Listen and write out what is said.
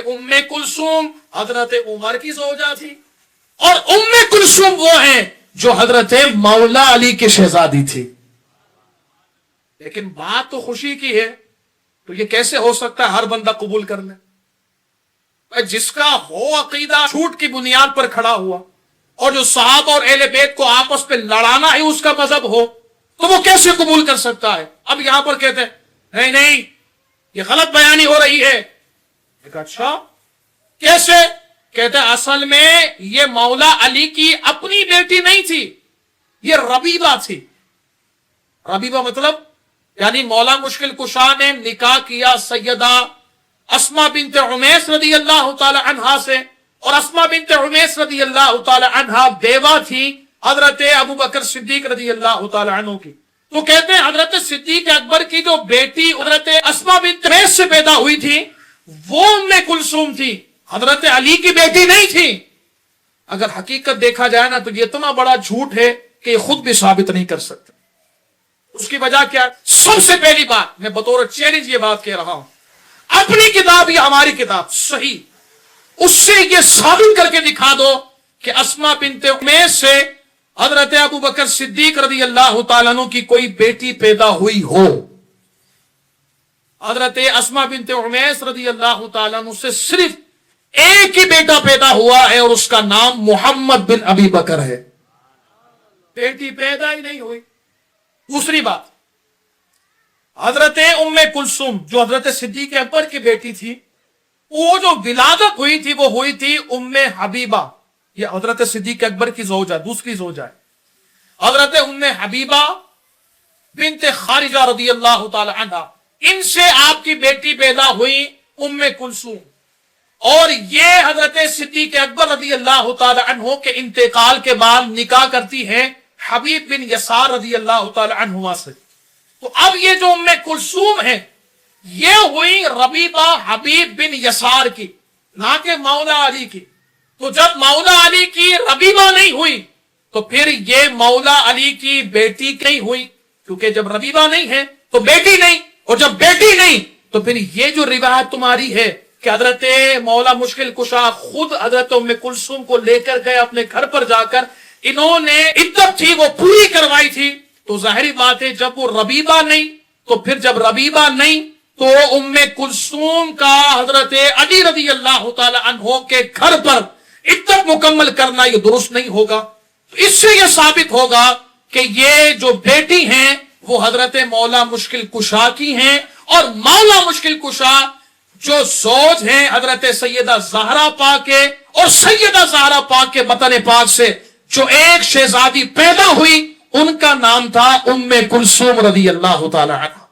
ام کلثوم حضرت عمر کی زوجہ تھی، اور ام کلثوم وہ ہیں جو حضرت مولا علی کی شہزادی تھی۔ لیکن بات تو خوشی کی ہے، تو یہ کیسے ہو سکتا ہے ہر بندہ قبول کر لے؟ جس کا ہو عقیدہ جھوٹ کی بنیاد پر کھڑا ہوا، اور جو صحابہ اور اہل بیت کو آپس پہ لڑانا ہی اس کا مذہب ہو، تو وہ کیسے قبول کر سکتا ہے؟ اب یہاں پر کہتے ہیں نہیں یہ غلط بیانی ہو رہی ہے۔ اچھا کیسے؟ کہتے ہیں اصل میں یہ مولا علی کی اپنی بیٹی نہیں تھی، یہ ربیبہ تھی۔ ربیبہ مطلب یعنی مولا مشکل کشا نے نکاح کیا سیدہ اسماء بنت عمیس رضی اللہ تعالی عنہا سے، اور اسماء بنت عمیس رضی اللہ تعالی عنہا بیوہ تھی حضرت ابو بکر صدیق رضی اللہ تعالی عنہ کی۔ تو کہتے ہیں حضرت صدیق اکبر کی جو بیٹی حضرت اسماء بنت عمیس سے پیدا ہوئی تھی وہ ام کلثوم تھی، حضرت علی کی بیٹی نہیں تھی۔ اگر حقیقت دیکھا جائے نا تو یہ اتنا بڑا جھوٹ ہے کہ یہ خود بھی ثابت نہیں کر سکتے۔ اس کی وجہ کیا؟ سب سے پہلی بات میں بطور چیلنج یہ بات کہہ رہا ہوں، اپنی کتاب یا ہماری کتاب صحیح اس سے یہ ثابت کر کے دکھا دو کہ اسماء بنت عمیس سے حضرت ابو بکر صدیق رضی اللہ تعالیٰ عنہ کی کوئی بیٹی پیدا ہوئی ہو۔ حضرت اسماء بنت عمیس رضی اللہ تعالیٰ عنہ سے صرف ایک ہی بیٹا پیدا ہوا ہے، اور اس کا نام محمد بن ابی بکر ہے۔ بیٹی پیدا ہی نہیں ہوئی۔ دوسری بات، حضرت ام کلثوم جو حضرت صدیق اکبر کی بیٹی تھی، وہ جو ولادت ہوئی تھی وہ ہوئی تھی ام حبیبہ، یہ حضرت صدیق اکبر کی زوجہ، دوسری زوجہ ہے حضرت ام حبیبہ بنت خارجہ رضی اللہ تعالی عنہ۔ ان سے آپ کی بیٹی پیدا ہوئی ام کلثوم، اور یہ حضرت صدیق اکبر رضی اللہ تعالی عنہ کے انتقال کے بعد نکاح کرتی ہے حبیب بن یسار رضی اللہ تعالی عنہ سے۔ تو اب یہ جو ام کلثوم ہے یہ ہوئی ربیبہ حبیب بن یسار کی، نہ کہ مولا علی کی۔ تو جب مولا علی کی ربیبہ نہیں ہوئی تو پھر یہ مولا علی کی بیٹی نہیں ہوئی، کیونکہ جب ربیبہ نہیں ہے تو بیٹی نہیں، اور جب بیٹی نہیں تو پھر یہ جو روایت تمہاری ہے کہ حضرت مولا مشکل کشا خود حضرت ام کلثوم کو لے کر گئے اپنے گھر پر جا کر، انہوں نے عدت تھی وہ پوری کروائی تھی، تو ظاہری بات ہے جب وہ ربیبہ نہیں تو پھر جب ربیبہ نہیں تو ام کلثوم کا حضرت علی رضی اللہ تعالی عنہ کے گھر پر عدت مکمل کرنا یہ درست نہیں ہوگا۔ تو اس سے یہ ثابت ہوگا کہ یہ جو بیٹی ہیں وہ حضرت مولا مشکل کشا کی ہیں، اور مولا مشکل کشا جو زوج ہیں حضرت سیدہ زہرا پاک کے، اور سیدہ زہرا پاک کے بطن پاک سے جو ایک شہزادی پیدا ہوئی ان کا نام تھا ام کلثوم رضی اللہ تعالی عنہ۔